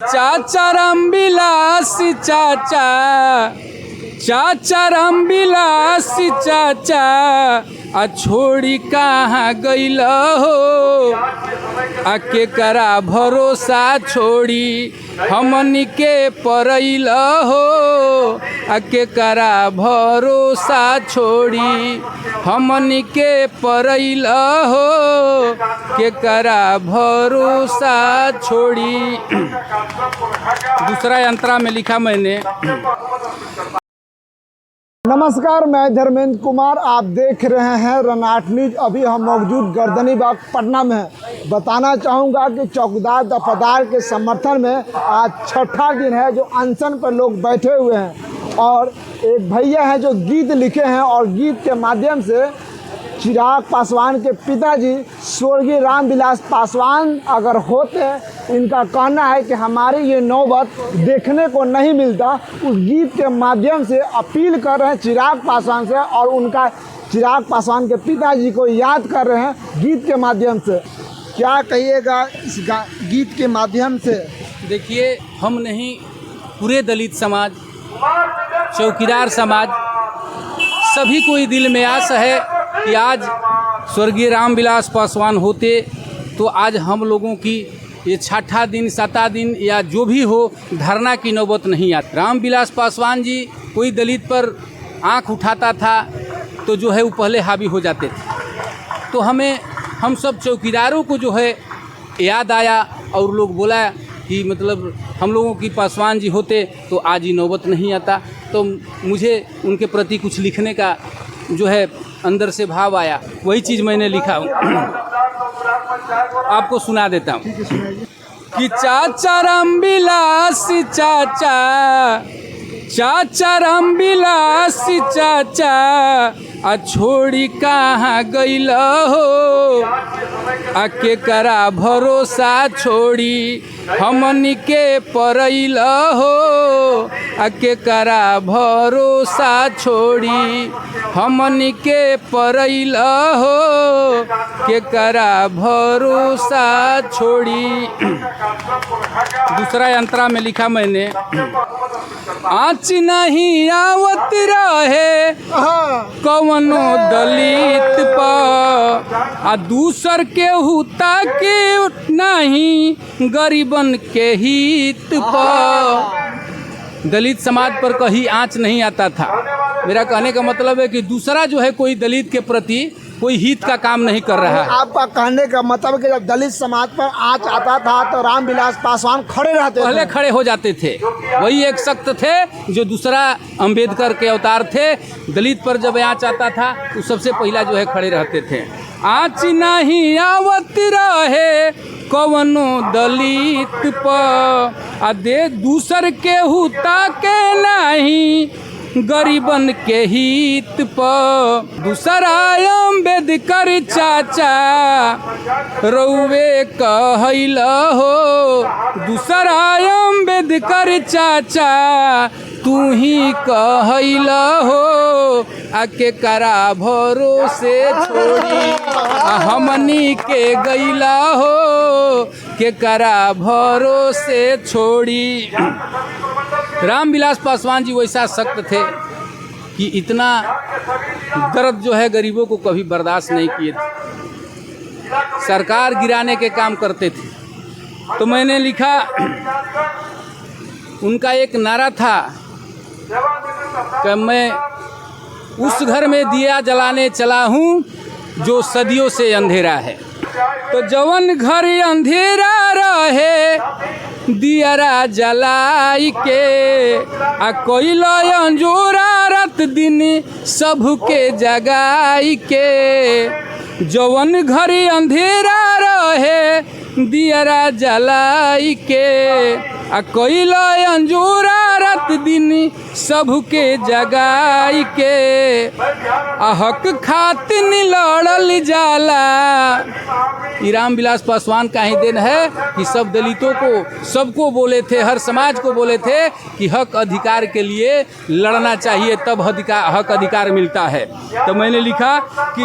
चाचा रामविलास चाचा, चाचा रामविलास चाचा, आ छोड़ी कहाँ गइल हो, आ केकरा भरोसा छोड़ी हमनी के परइल हो, आ केकरा भरोसा छोड़ी हमनी के परइल हो, केकरा भरोसा छोड़ी। दूसरा यंत्रा में लिखा मैंने। नमस्कार, मैं धर्मेंद्र कुमार, आप देख रहे हैं रनाट न्यूज। अभी हम मौजूद गर्दनी बाग पटना में हैं। बताना चाहूँगा कि चौकीदार दफादार के समर्थन में आज छठा दिन है जो अनशन पर लोग बैठे हुए हैं। और एक भैया हैं जो गीत लिखे हैं और गीत के माध्यम से चिराग पासवान के पिताजी स्वर्गीय रामविलास पासवान अगर होते, इनका कहना है कि हमारी ये नौबत देखने को नहीं मिलता। उस गीत के माध्यम से अपील कर रहे हैं चिराग पासवान से और उनका चिराग पासवान के पिताजी को याद कर रहे हैं गीत के माध्यम से। क्या कहिएगा इस गीत के माध्यम से? देखिए, हम नहीं, पूरे दलित समाज, चौकीदार समाज, सभी को दिल में आस है कि आज स्वर्गीय रामविलास पासवान होते तो आज हम लोगों की ये छठा दिन, साता दिन या जो भी हो धरना की नौबत नहीं आती। रामविलास पासवान जी कोई दलित पर आंख उठाता था तो जो है वो पहले हावी हो जाते थे। तो हम सब चौकीदारों को जो है याद आया और लोग बोला कि मतलब हम लोगों की पासवान जी होते तो आज ही नौबत नहीं आता। तो मुझे उनके प्रति कुछ लिखने का जो है अंदर से भाव आया, वही चीज़ मैंने लिखा हूँ। आपको सुना देता हूँ कि चाचा रामविलास चाचा, चाचा रामविलास चाचा, आ छोड़ी कहाँ गइल हो, आ केकरा भरोसा छोड़ी हमनी के परइल हो, आ केकरा भरोसा छोड़ी हमनी के परइल हो, केकरा भरोसा छोड़ी। दूसरा यंत्रा में लिखा मैंने। आँच नहीं आवत रहे कवनो दलित पर, आ दूसर के हुता के नहीं गरीबन के हित पर। दलित समाज पर कहीं आँच नहीं आता था। मेरा कहने का मतलब है कि दूसरा जो है कोई दलित के प्रति कोई हित का काम नहीं कर रहा है। आपका कहने का मतलब कि जब दलित समाज पर आँच आता था तो रामविलास पासवान खड़े रहते, पहले खड़े हो जाते थे। वही एक सख्त थे जो दूसरा अंबेडकर के अवतार थे। दलित पर जब आँच आता था तो सबसे पहला जो है खड़े रहते थे। आँच नहीं आवत रहे कवनो दलित पर, आ दे दूसर के हुता के नहीं गरीबन के हित पर। दूसरा अंबेडकर चाचा रउवे कहल हो, दूसरा अंबेडकर चाचा तू ही कहल हो, आ केकरा भरोसे छोड़ी हमनी के गइला हो, केकरा भरोसे छोड़ी। रामविलास पासवान जी वैसा सख्त थे कि इतना दर्द जो है गरीबों को कभी बर्दाश्त नहीं किए थे। सरकार गिराने के काम करते थे। तो मैंने लिखा, उनका एक नारा था कि मैं उस घर में दिया जलाने चला हूँ जो सदियों से अंधेरा है। तो जवन घर अंधेरा रहे दियरा जलाई के, आ कोइल अंजोरा रात दिन सबके जगाई के। जवन घर अंधेरा रहे दियरा जलाई के, आ कोइल अंजोरा रात दिन सबके जगाई के। आ हक खातिन लड़ल जाला। ये रामविलास पासवान का ही देन है कि सब दलितों को, सबको बोले थे, हर समाज को बोले थे कि हक अधिकार के लिए लड़ना चाहिए, तब हक अधिकार मिलता है। तो मैंने लिखा कि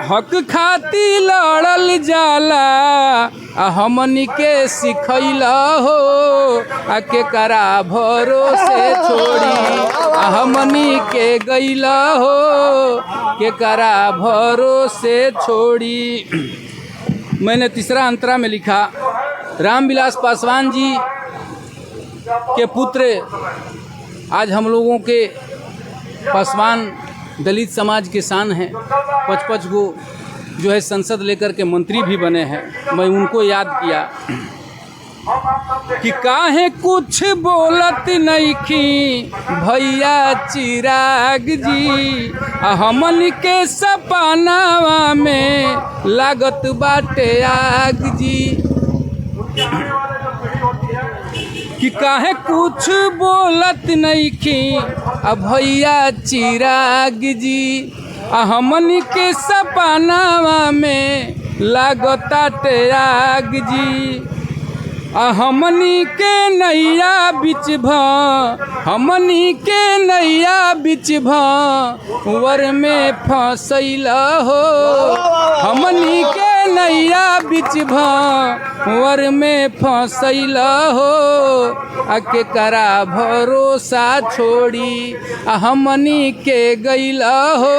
हक खातिर लड़ल जाला, हमनी के सिखैला हो के करा भरोसे छोड़ी हमनी के गैला हो के करा भरोसे छोड़ी। मैंने तीसरा अंतरा में लिखा, रामविलास पासवान जी के पुत्र आज हम लोगों के पासवान दलित समाज के शान हैं। 55 गो जो है संसद लेकर के मंत्री भी बने हैं। मैं उनको याद किया कि काहे कुछ बोलत नइखी भैया चिराग जी हमन के सपनावा में लागत बाटे आग जी। कि काहे कुछ बोलत नइखी भैया चिराग जी हमन के सपनावा में लागताटे आग जी। हमनी के नैया बिच हमनी के नैया बिच वर में फंसैल हो हमनी के नैया बिच वर में फंसैल हो के करा भरोसा छोड़ी हमनी के गैल हो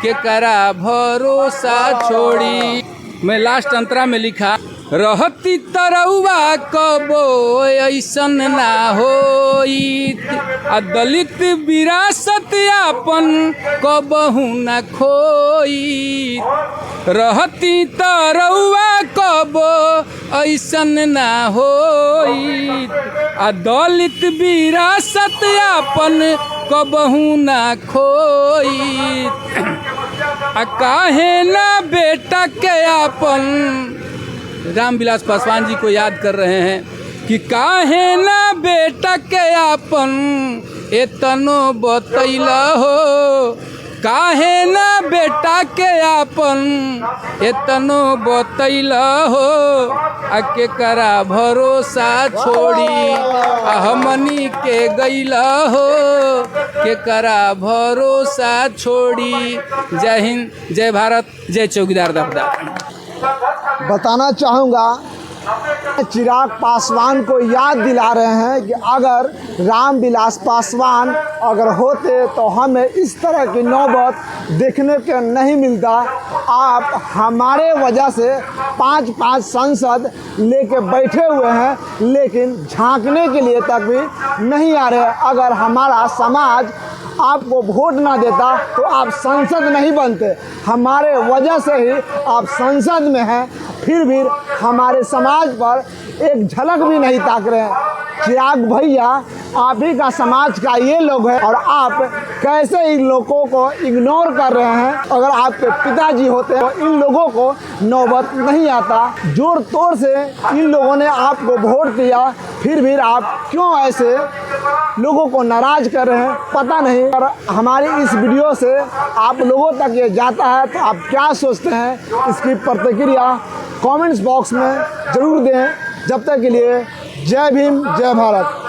के करा भरोसा छोड़ी। मैं लास्ट अंतरा में लिखा, रहती तरौआ कबो ऐसन ना होइत दलित विरासत आपन कबहू न खोइत। रहती तरौआ कबो ऐसन ना होइत दलित विरासत आपन कबहू न खोइत। काहे ना बेटा के आपन, रामविलास पासवान जी को याद कर रहे हैं कि काहे ना बेटा के आपन एतनो बतैल हो काहे ना बेटा के आपन एतनो बतैल हो के करा भरोसा छोड़ी हमनी के गैल हो के करा भरोसा छोड़ी। जय हिंद, जय भारत, जय चौकीदार दफ्तर। बताना चाहूँगा, चिराग पासवान को याद दिला रहे हैं कि अगर रामविलास पासवान अगर होते तो हमें इस तरह की नौबत देखने को नहीं मिलता। आप हमारे वजह से 5-5 सांसद लेके बैठे हुए हैं लेकिन झांकने के लिए तक भी नहीं आ रहे। अगर हमारा समाज आपको वोट ना देता तो आप संसद नहीं बनते। हमारे वजह से ही आप संसद में हैं, फिर भी हमारे समाज पर एक झलक भी नहीं ताक रहे हैं। चिराग भैया, आप ही का समाज का ये लोग हैं और आप कैसे इन लोगों को इग्नोर कर रहे हैं। अगर आपके पिताजी होते तो इन लोगों को नौबत नहीं आता। जोर तोड़ से इन लोगों ने आपको वोट दिया, फिर भी आप क्यों ऐसे लोगों को नाराज कर रहे हैं पता नहीं। और हमारी इस वीडियो से आप लोगों तक ये जाता है तो आप क्या सोचते हैं, इसकी प्रतिक्रिया कमेंट्स बॉक्स में ज़रूर दें। जब तक के लिए जय भीम, जय भारत।